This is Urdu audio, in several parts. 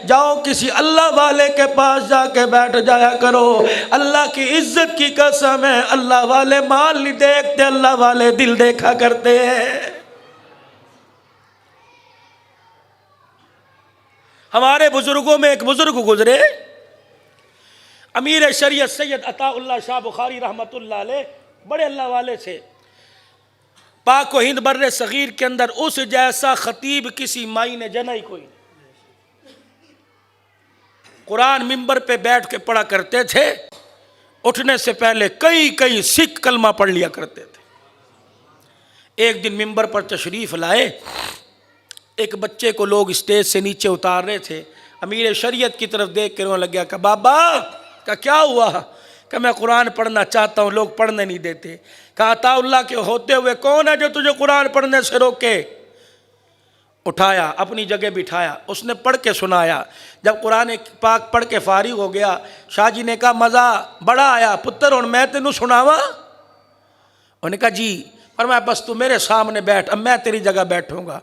جاؤ کسی اللہ والے کے پاس جا کے بیٹھ جایا کرو. اللہ کی عزت کی قسم ہے, اللہ والے مال نہیں دیکھتے, اللہ والے دل دیکھا کرتے ہیں. ہمارے بزرگوں میں ایک بزرگ گزرے, امیر شریعت سید عطا اللہ شاہ بخاری رحمۃ اللہ علیہ, بڑے اللہ والے تھے. پاک و ہند بر صغیر کے اندر اس جیسا خطیب کسی مائی نے جنا ہی کوئی نہیں. قرآن ممبر پہ بیٹھ کے پڑھا کرتے تھے, اٹھنے سے پہلے کئی سکھ کلمہ پڑھ لیا کرتے تھے. ایک دن ممبر پر تشریف لائے, ایک بچے کو لوگ اسٹیج سے نیچے اتار رہے تھے. امیر شریعت کی طرف دیکھ کے رونے لگ گیا کہ بابا کا کیا ہوا؟ کہ میں قرآن پڑھنا چاہتا ہوں, لوگ پڑھنے نہیں دیتے. کہا عطا اللہ کے ہوتے ہوئے کون ہے جو تجھے قرآن پڑھنے سے روکے؟ اٹھایا, اپنی جگہ بٹھایا, اس نے پڑھ کے سنایا. جب قرآن پاک پڑھ کے فارغ ہو گیا, شاہ جی نے کہا مزہ بڑا آیا پتر, اور میں تینوں سناواں؟ انہوں نے کہا جی. فرمایا بس تو میرے سامنے بیٹھ, اب میں تیری جگہ بیٹھوں گا.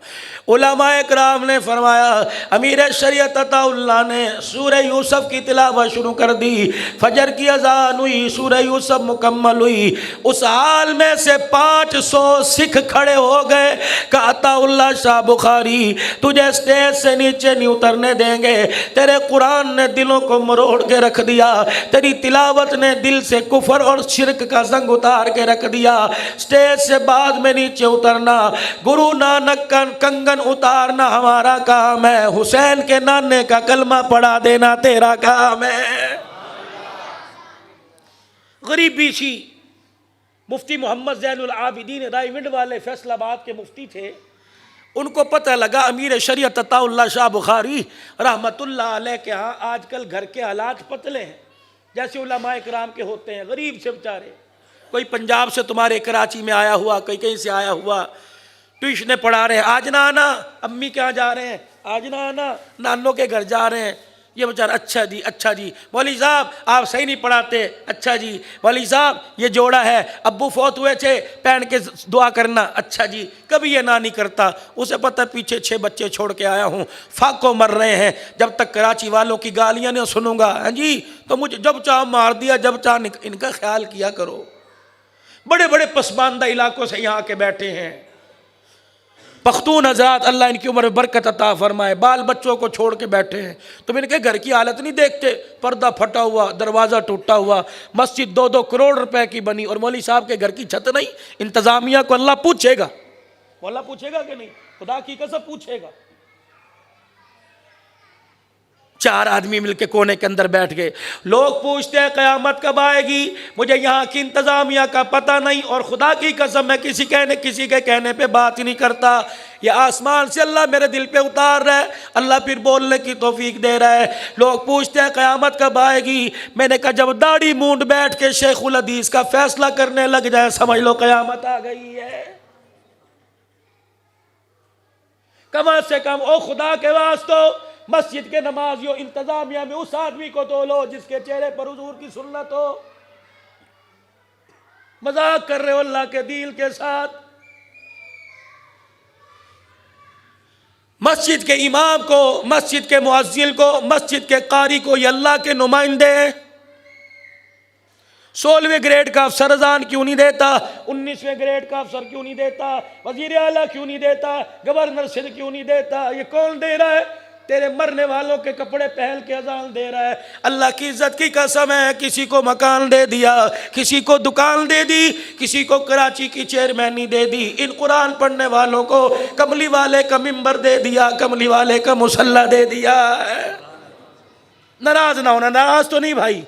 علماء کرام نے فرمایا, امیر شریعت عطا اللہ نے سورہ یوسف کی تلاوت شروع کر دی. فجر کی اذان ہوئی, سورہ یوسف مکمل ہوئی. اس حال میں سے 500 سکھ کھڑے ہو گئے کہ عطا اللہ شاہ بخاری تجھے اسٹیج سے نیچے نہیں اترنے دیں گے. تیرے قرآن نے دلوں کو مروڑ کے رکھ دیا, تیری تلاوت نے دل سے کفر اور شرک کا زنگ اتار کے رکھ دیا. اسٹیج سے بعد میں نیچے اترنا, گرو نانک کا کنگن اتارنا ہمارا کام ہے, حسین کے نانے کا کلمہ پڑھا دینا تیرا کام ہے. غریبی سی. مفتی محمد زین العابدین رائے ونڈ والے فیصل آباد کے مفتی تھے. ان کو پتہ لگا امیر شریعت عطا اللہ شاہ بخاری رحمت اللہ علیہ کے ہاں آج کل گھر کے حالات پتلے ہیں جیسے علماء کرام کے ہوتے ہیں. غریب سے بیچارے, کوئی پنجاب سے تمہارے کراچی میں آیا ہوا, کوئی کہیں سے آیا ہوا, ٹیوشنیں پڑھا رہے ہیں, آج نہ آنا, امی کہاں جا رہے ہیں, آج نہ آنا, نانوں کے گھر جا رہے ہیں. یہ بیچارہ اچھا جی اچھا جی, مولوی صاحب آپ صحیح نہیں پڑھاتے, اچھا جی مولوی صاحب یہ جوڑا ہے, ابو فوت ہوئے تھے پہن کے دعا کرنا, اچھا جی. کبھی یہ نہ نہیں کرتا, اسے پتہ پیچھے 6 بچے چھوڑ کے آیا ہوں, فاقوں مر رہے ہیں, جب تک کراچی والوں کی گالیاں نہیں سنوں گا ہاں جی تو مجھے جب چاہ مار دیا, جب چاہ ان کا خیال کیا کرو. بڑے بڑے پسماندہ علاقوں سے یہاں کے بیٹھے ہیں پختون حضرات, اللہ ان کی عمر میں برکت عطا فرمائے, بال بچوں کو چھوڑ کے بیٹھے ہیں. تم ان کے گھر کی حالت نہیں دیکھتے, پردہ پھٹا ہوا, دروازہ ٹوٹا ہوا, مسجد 2-2 کروڑ روپے کی بنی, اور مولوی صاحب کے گھر کی چھت نہیں. انتظامیہ کو اللہ پوچھے گا, وہ اللہ پوچھے گا کہ نہیں؟ خدا کی قسم پوچھے گا. 4 آدمی مل کے کونے کے اندر بیٹھ گئے. لوگ پوچھتے ہیں قیامت کب آئے گی, مجھے یہاں کی انتظامیہ کا پتہ نہیں, اور خدا کی قسم میں کسی کے کہنے پہ بات ہی نہیں کرتا. یہ آسمان سے اللہ میرے دل پہ اتار رہا ہے, اللہ پھر بولنے کی توفیق دے رہا ہے. لوگ پوچھتے ہیں قیامت کب آئے گی, میں نے کہا جب داڑھی مونڈ بیٹھ کے شیخ الحدیث کا فیصلہ کرنے لگ جائے سمجھ لو قیامت آ گئی ہے. کم سے کم او خدا کے واسطے مسجد کے نمازیوں, انتظامیہ میں اس آدمی کو تو لو جس کے چہرے پر حضور کی سنت ہو. مذاق کر رہے ہو اللہ کے دین کے ساتھ. مسجد کے امام کو, مسجد کے مؤذن کو, مسجد کے قاری کو یہ اللہ کے نمائندے ہیں. 16ویں گریڈ کا افسر رضان کیوں نہیں دیتا, 19ویں گریڈ کا افسر کیوں نہیں دیتا, وزیر اعلیٰ کیوں نہیں دیتا, گورنر سندھ کیوں نہیں دیتا؟ یہ کون دے رہا ہے؟ تیرے مرنے والوں کے کپڑے پہن کے اذان دے رہا ہے. اللہ کی عزت کی قسم ہے, کسی کو مکان دے دیا, کسی کو دکان دے دی, کسی کو کراچی کی چیئرمینی دے دی. ان قرآن پڑھنے والوں کو کملی والے کا ممبر دے دیا, کملی والے کا مصلی دے دیا. ناراض نہ ہونا, ناراض تو نہیں بھائی,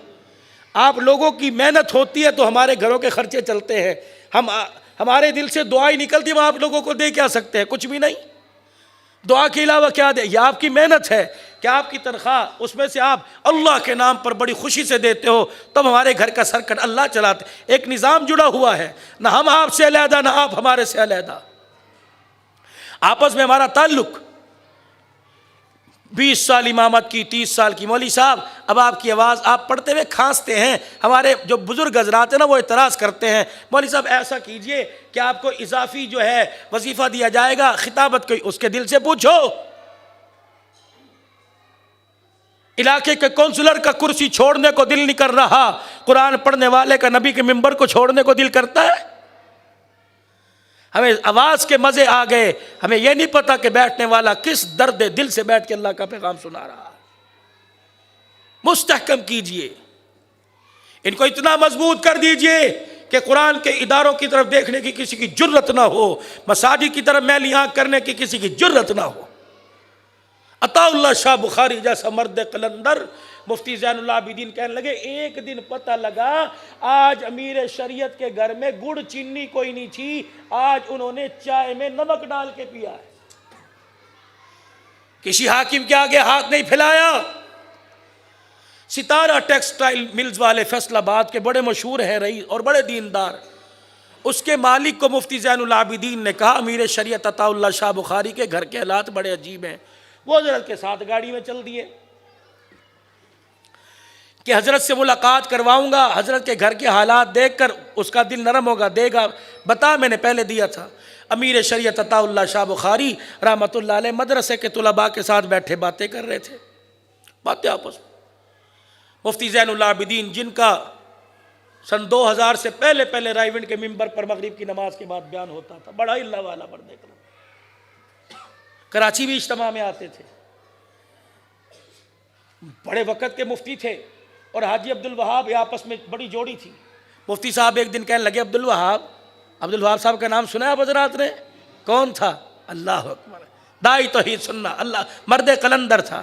آپ لوگوں کی محنت ہوتی ہے تو ہمارے گھروں کے خرچے چلتے ہیں. ہمارے دل سے دعائیں نکلتی, ہم آپ لوگوں کو دے کیا سکتے ہیں؟ کچھ بھی نہیں. دعا کے علاوہ کیا دے؟ یہ آپ کی محنت ہے کہ آپ کی تنخواہ اس میں سے آپ اللہ کے نام پر بڑی خوشی سے دیتے ہو, تب ہمارے گھر کا سرکٹ اللہ چلاتے. ایک نظام جڑا ہوا ہے, نہ ہم آپ سے علیحدہ نہ آپ ہمارے سے علیحدہ. آپس میں ہمارا تعلق 20 سال امامت کی, 30 سال کی. مولوی صاحب اب آپ کی آواز آپ پڑھتے ہوئے کھانستے ہیں, ہمارے جو بزرگ حضرات ہیں نا وہ اعتراض کرتے ہیں, مولوی صاحب ایسا کیجئے کہ آپ کو اضافی جو ہے وظیفہ دیا جائے گا, خطابت کوئی اس کے دل سے پوچھو. علاقے کے کونسلر کا کرسی چھوڑنے کو دل نہیں کر رہا، قرآن پڑھنے والے کا نبی کے ممبر کو چھوڑنے کو دل کرتا ہے؟ ہمیں آواز کے مزے آ گئے، ہمیں یہ نہیں پتا کہ بیٹھنے والا کس درد دل سے بیٹھ کے اللہ کا پیغام سنا رہا ہے۔ مستحکم کیجئے، ان کو اتنا مضبوط کر دیجئے کہ قرآن کے اداروں کی طرف دیکھنے کی کسی کی جرت نہ ہو، مساجد کی طرف میلی آنکھ کرنے کی کسی کی جرت نہ ہو۔ عطا اللہ شاہ بخاری جیسا مرد قلندر، مفتی زین العابدین کہنے لگے ایک دن پتہ لگا آج امیر شریعت کے گھر میں گڑ چینی کوئی نہیں تھی، آج انہوں نے چائے میں نمک ڈال کے پیا ہے۔ کسی حاکم کے آگے ہاتھ نہیں پھیلایا۔ ستارہ ٹیکسٹائل ملز والے فیصل آباد کے بڑے مشہور ہیں رئیس اور بڑے دیندار، اس کے مالک کو مفتی زین العابدین نے کہا امیر شریعت عطا اللہ شاہ بخاری کے گھر کے حالات بڑے عجیب ہیں۔ وہ حضرت کے ساتھ گاڑی میں چل دیے کہ حضرت سے ملاقات کرواؤں گا، حضرت کے گھر کے حالات دیکھ کر اس کا دل نرم ہوگا، دے گا۔ بتا میں نے پہلے دیا تھا، امیر شریعت عطا اللہ شاہ بخاری رحمۃ اللہ علیہ مدرسے کے طلباء کے ساتھ بیٹھے باتیں کر رہے تھے، باتیں آپس میں۔ مفتی زین العابدین جن کا سن 2000 سے پہلے رائے ونڈ کے ممبر پر مغرب کی نماز کے بعد بیان ہوتا تھا، بڑا اللہ والا مرد ہے، کراچی بھی اجتماع میں آتے تھے، بڑے وقت کے مفتی تھے، اور حاجی عبدالوہاب آپس میں بڑی جوڑی تھی۔ مفتی صاحب ایک دن کہنے لگے عبدالوہاب صاحب کا نام سنا ہے حضرات نے؟ کون تھا؟ اللہ اکبر، داعی توحید سننا، اللہ مرد قلندر تھا۔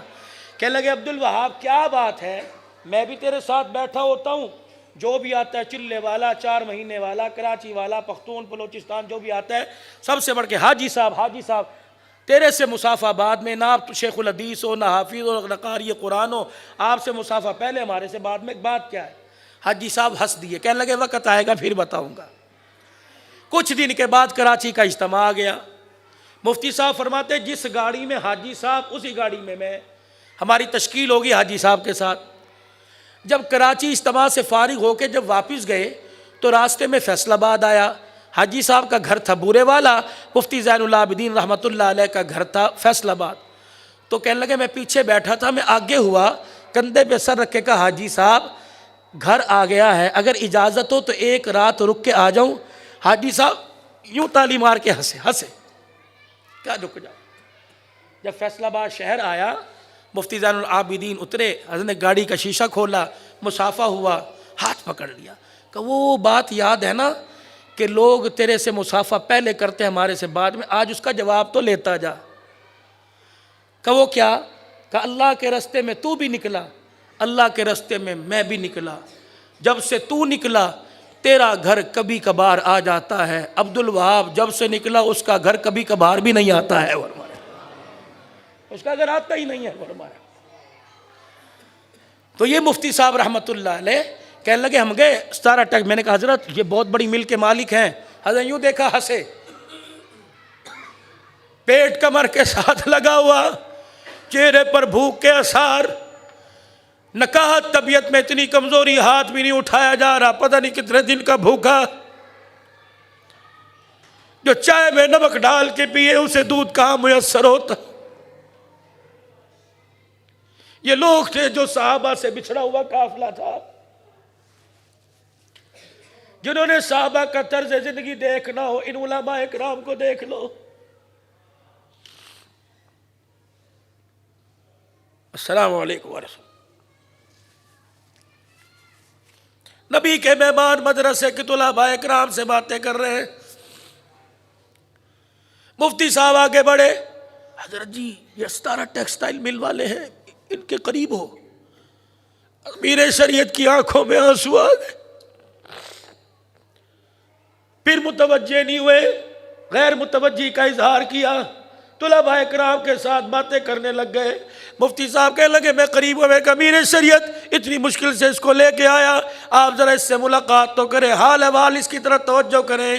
کہنے لگے عبدالوہاب کیا بات ہے، میں بھی تیرے ساتھ بیٹھا ہوتا ہوں، جو بھی آتا ہے چلے والا، 4 مہینے والا، کراچی والا، پختون بلوچستان جو بھی آتا ہے، سب سے بڑھ کے حاجی صاحب تیرے سے مصافہ بعد میں، نہ آپ شیخ الحدیث ہو، نہ حافظ ہو، نہ قاری قرآن ہو، آپ سے مصافہ پہلے، ہمارے سے بعد میں، بات کیا ہے؟ حاجی صاحب ہنس دیے، کہنے لگے وقت آئے گا پھر بتاؤں گا۔ کچھ دن کے بعد کراچی کا اجتماع آ گیا، مفتی صاحب فرماتے جس گاڑی میں حاجی صاحب اسی گاڑی میں ہماری تشکیل ہوگی حاجی صاحب کے ساتھ۔ جب کراچی اجتماع سے فارغ ہو کے جب واپس گئے تو راستے میں فیصل آباد آیا، حاجی صاحب کا گھر تھا بورے والا، مفتی زین العابدین رحمۃ اللہ علیہ کا گھر تھا فیصل آباد۔ تو کہنے لگے میں پیچھے بیٹھا تھا، میں آگے ہوا، کندھے پہ سر رکھ کے کہا حاجی صاحب گھر آ گیا ہے، اگر اجازت ہو تو ایک رات رک کے آ جاؤں۔ حاجی صاحب یوں تالی مار کے ہنسے، کیا رک جاؤ۔ جب فیصل آباد شہر آیا، مفتی زین العابدین اترے، حضرت نے گاڑی کا شیشہ کھولا، مصافہ ہوا، ہاتھ پکڑ لیا، کہ وہ بات یاد ہے نا کہ لوگ تیرے سے مصافہ پہلے کرتے ہیں ہمارے سے بعد میں، آج اس کا جواب تو لیتا جا۔ کہ وہ کیا؟ کہ اللہ کے راستے میں تو بھی نکلا، اللہ کے راستے میں میں بھی نکلا، جب سے تو نکلا تیرا گھر کبھی کبھار آ جاتا ہے، عبدالوہاب جب سے نکلا اس کا گھر کبھی کبھار بھی نہیں آتا ہے، اس کا گھر آتا ہی نہیں ہے فرمایا۔ تو یہ مفتی صاحب رحمۃ اللہ علیہ کہنے لگے ہم گئے ستارہ ٹیک، میں نے کہا حضرت یہ بہت بڑی مل کے مالک ہیں۔ حضرت یوں دیکھا، ہنسے، پیٹ کمر کے ساتھ لگا ہوا، چہرے پر بھوک کے آثار، نکاہت طبیعت میں اتنی کمزوری، ہاتھ بھی نہیں اٹھایا جا رہا، پتہ نہیں کتنے دن کا بھوکا، جو چائے میں نمک ڈال کے پیے اسے دودھ کہاں میسر ہوتا۔ یہ لوگ تھے جو صحابہ سے بچھڑا ہوا قافلہ تھا، جنہوں نے صحابہ کا طرز زندگی دیکھنا ہو، ان علماء اکرام کو دیکھ لو۔ السلام علیکم ورحمۃ اللہ۔ نبی کے مہمان مدرسے کے طلباء اکرام سے باتیں کر رہے ہیں، مفتی صاحب آگے بڑھے، حضرت جی یہ ستارہ ٹیکسٹائل مل والے ہیں، ان کے قریب ہو۔ امیر شریعت کی آنکھوں میں آنسو آ گئے، پھر متوجہ نہیں ہوئے، غیر متوجہ کا اظہار کیا، طلباء اکرام کے ساتھ باتیں کرنے لگ گئے۔ مفتی صاحب کہنے لگے میں قریب ہوں، میں کہ امیر شریعت اتنی مشکل سے اس کو لے کے آیا، آپ ذرا اس سے ملاقات تو کریں، حال احوال اس کی طرف توجہ کریں،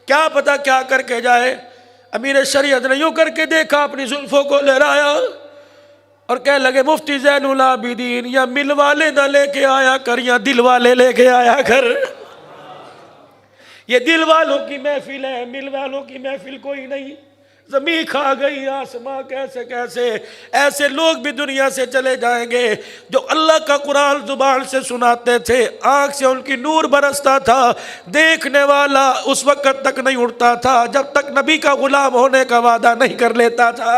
کیا پتہ کیا کر کے جائے۔ امیر شریعت نے یوں کر کے دیکھا، اپنی زلفوں کو لہرایا اور کہنے لگے مفتی زین العابدین یا مل والے نہ لے کے آیا کر، یا دل والے لے کے آیا کر۔ یہ دل والوں کی محفل ہے، مل والوں کی محفل کوئی نہیں۔ زمین کھا گئی آسمان کیسے کیسے. ایسے لوگ بھی دنیا سے چلے جائیں گے جو اللہ کا قرآن زبان سے سناتے تھے, آنکھ سے ان کی نور برستا تھا, دیکھنے والا اس وقت تک نہیں اٹھتا تھا جب تک نبی کا غلام ہونے کا وعدہ نہیں کر لیتا تھا.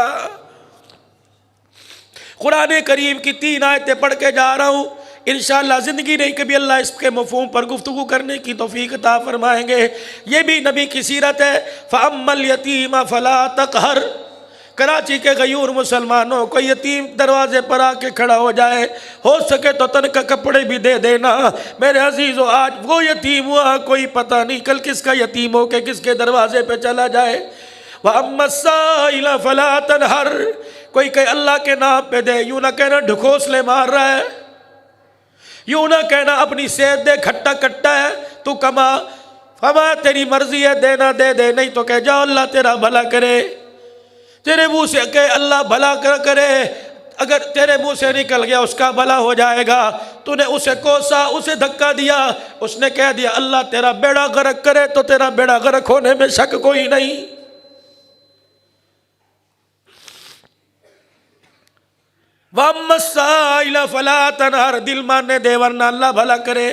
قرآن کریم کی 3 آیتیں پڑھ کے جا رہا ہوں, انشاءاللہ زندگی نہیں کبھی اللہ اس کے مفہوم پر گفتگو کرنے کی توفیق عطا فرمائیں گے. یہ بھی نبی کی سیرت ہے. فَأَمَّا الْيَتِيمَ فَلَا تَقْهَرْ. کراچی کے غیور مسلمانوں کو یتیم دروازے پر آ کے کھڑا ہو جائے, ہو سکے تو تن کا کپڑے بھی دے دینا. میرے عزیزو, آج وہ یتیم ہوا کوئی پتہ نہیں کل کس کا یتیم ہو کے کس کے دروازے پہ چلا جائے. وَأَمَّا السَّائِلَ فَلَا تَنْهَرْ. کوئی کہ اللہ کے نام پہ دے, یوں نہ کہنا ڈھکوسلے مار رہا ہے, یوں نہ کہنا اپنی صحت دے کھٹا کٹا ہے, تو کما فما تیری مرضی ہے دینا دے دے, نہیں تو کہہ جاؤ اللہ تیرا بھلا کرے. تیرے منہ سے کہ اللہ بھلا کرے, اگر تیرے منہ سے نکل گیا اس کا بھلا ہو جائے گا. تو نے اسے کوسا, اسے دھکا دیا, اس نے کہہ دیا اللہ تیرا بیڑا غرق کرے, تو تیرا بیڑا غرق ہونے میں شک کوئی نہیں. وَأَمَّا السَّائِلَ فَلَا تَنْهَرْ. دل ماننے دے ورنہ اللہ بھلا کرے.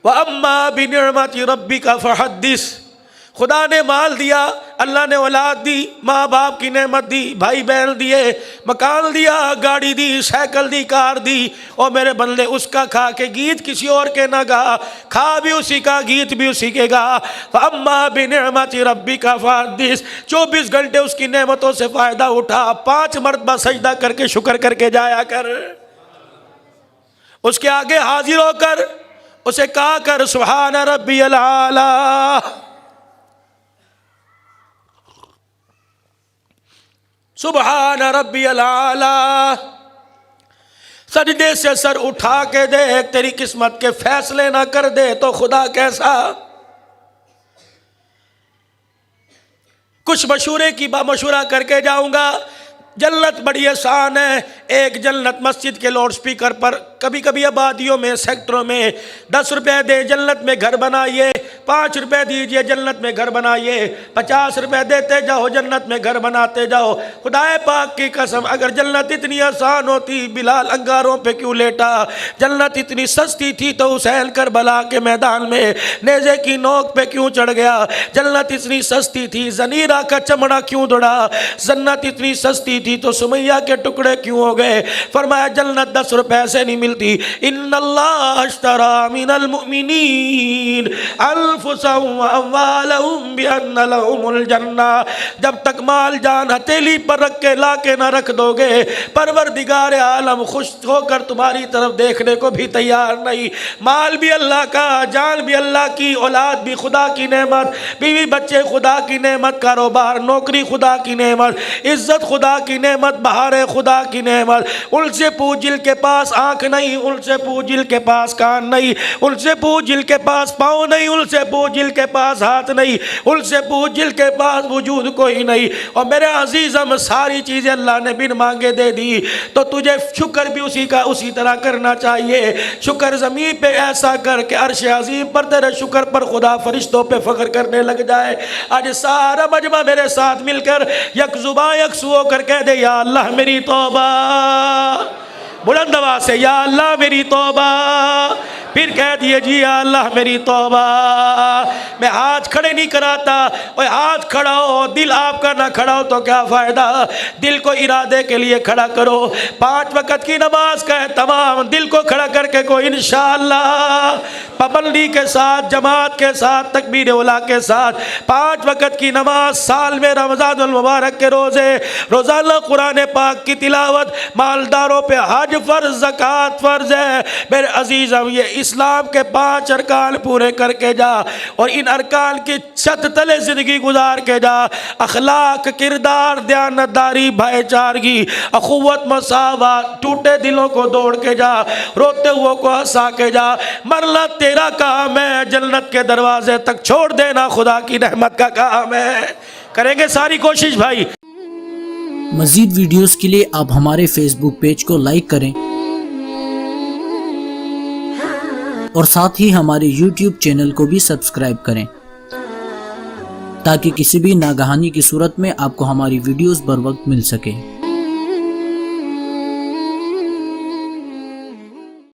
وَأَمَّا بِنِعْمَةِ رَبِّكَ فَحَدِّثْ. خدا نے مال دیا, اللہ نے اولاد دی, ماں باپ کی نعمت دی, بھائی بہن دیے, مکان دیا, گاڑی دی, سائیکل دی, کار دی, اور میرے بندے اس کا کھا کے گیت کسی اور کے نہ گا, کھا بھی اسی کا گیت بھی اسی کے گا. فَأَمَّا بِنِعْمَةِ رَبِّكَ فَحَدِّثْ. 24 گھنٹے اس کی نعمتوں سے فائدہ اٹھا, 5 مرتبہ سجدہ کر کے شکر کر کے جایا کر. اس کے آگے حاضر ہو کر اسے کہا کر سبحان ربی العالی, سبحان ربی العالی. سجدے سے سر اٹھا کے دیکھ, تیری قسمت کے فیصلے نہ کر دے تو خدا کیسا. کچھ مشورے کی مشورہ کر کے جاؤں گا. جنت بڑی آسان ہے. ایک جنت مسجد کے لاؤڈ سپیکر پر کبھی کبھی آبادیوں میں سیکٹروں میں 10 روپے دے جنت میں گھر بنائیے, 5 روپے دیجئے جنت میں گھر بنائیے, 50 روپے دیتے جاؤ جنت میں گھر بناتے جاؤ. خدا پاک کی قسم اگر جنت اتنی آسان ہوتی بلال انگاروں پہ کیوں لیٹا. جنت اتنی سستی تھی تو حسین کربلا کے میدان میں نیزے کی نوک پہ کیوں چڑھ گیا. جنت اتنی سستی تھی زنیرہ کا چمڑا کیوں دوڑا. جنت اتنی سستی تھی تو سمیہ کے ٹکڑے کیوں ہو گئے. فرمایا جنت 10 روپے سے نہیں ملتی. ان اللہ اشتری من المؤمنین انفسهم واموالهم بان لهم الجنہ. جب تک مال جان ہتھیلی پر رکھ کے لا کے نہ رکھ دو گے, پروردگار عالم خوش ہو کر تمہاری طرف دیکھنے کو بھی تیار نہیں. مال بھی اللہ کا, جان بھی اللہ کی, اولاد بھی خدا کی نعمت, بیوی بچے خدا کی نعمت, کاروبار نوکری خدا کی نعمت, عزت خدا کی نعمت, بہار خدا کی نعمت. ان سے پوچھ جن کے پاس آنکھ نہیں, ان سے پوچھ جن کے پاس کان نہیں, ان سے پوچھ جن کے پاس پاؤں نہیں, ان سے پوچھ جن کے پاس ہاتھ نہیں, ان سے پوچھ جن کے پاس وجود کوئی نہیں. اور میرے عزیزم ساری چیزیں اللہ نے بن مانگے دے دی, تو تجھے شکر بھی اسی طرح کرنا چاہیے. شکر زمین پہ ایسا کر کہ عرش عظیم پر تیرے شکر پر خدا فرشتوں پہ فخر کرنے لگ جائے. آج سارا مجمع میرے ساتھ مل کر یک زباں یک سو ہو کر کہہ دے یا اللہ میری توبہ. بلند آواز سے یا اللہ میری توبہ. پھر کہہ دیے جی یا اللہ میری توبہ. میں ہاتھ کھڑے نہیں کراتا, اوے ہاتھ کھڑا ہو, دل آپ کا نہ کھڑا ہو تو کیا فائدہ. دل کو ارادے کے لیے کھڑا کرو. 5 وقت کی نماز کا ہے تمام, دل کو کھڑا کر کے کوئی انشاءاللہ پابندی کے ساتھ, جماعت کے ساتھ, تکبیر اولا کے ساتھ 5 وقت کی نماز, سال میں رمضان المبارک کے روزے, روزانہ قرآن پاک کی تلاوت, مالداروں پہ حج فرض, زکوٰۃ فرض ہے. میرے عزیزم یہ اسلام کے 5 ارکان پورے کر کے جا, اور ان ارکان کی چھت تلے زندگی گزار کے جا. اخلاق, کردار, دیانتداری, بھائی چارگی, اخوت, مساوات, ٹوٹے دلوں کو دوڑ کے جا, روتے ہوئے کو ہنسا کے جا. مرنا تیرا کام ہے, جنت کے دروازے تک چھوڑ دینا خدا کی رحمت کا کام ہے. کریں گے ساری کوشش بھائی. مزید ویڈیوز کے لیے آپ ہمارے فیس بک پیج کو لائک کریں اور ساتھ ہی ہمارے یوٹیوب چینل کو بھی سبسکرائب کریں. تاکہ کسی بھی ناگہانی کی صورت میں آپ کو ہماری ویڈیوز بر وقت مل سکے۔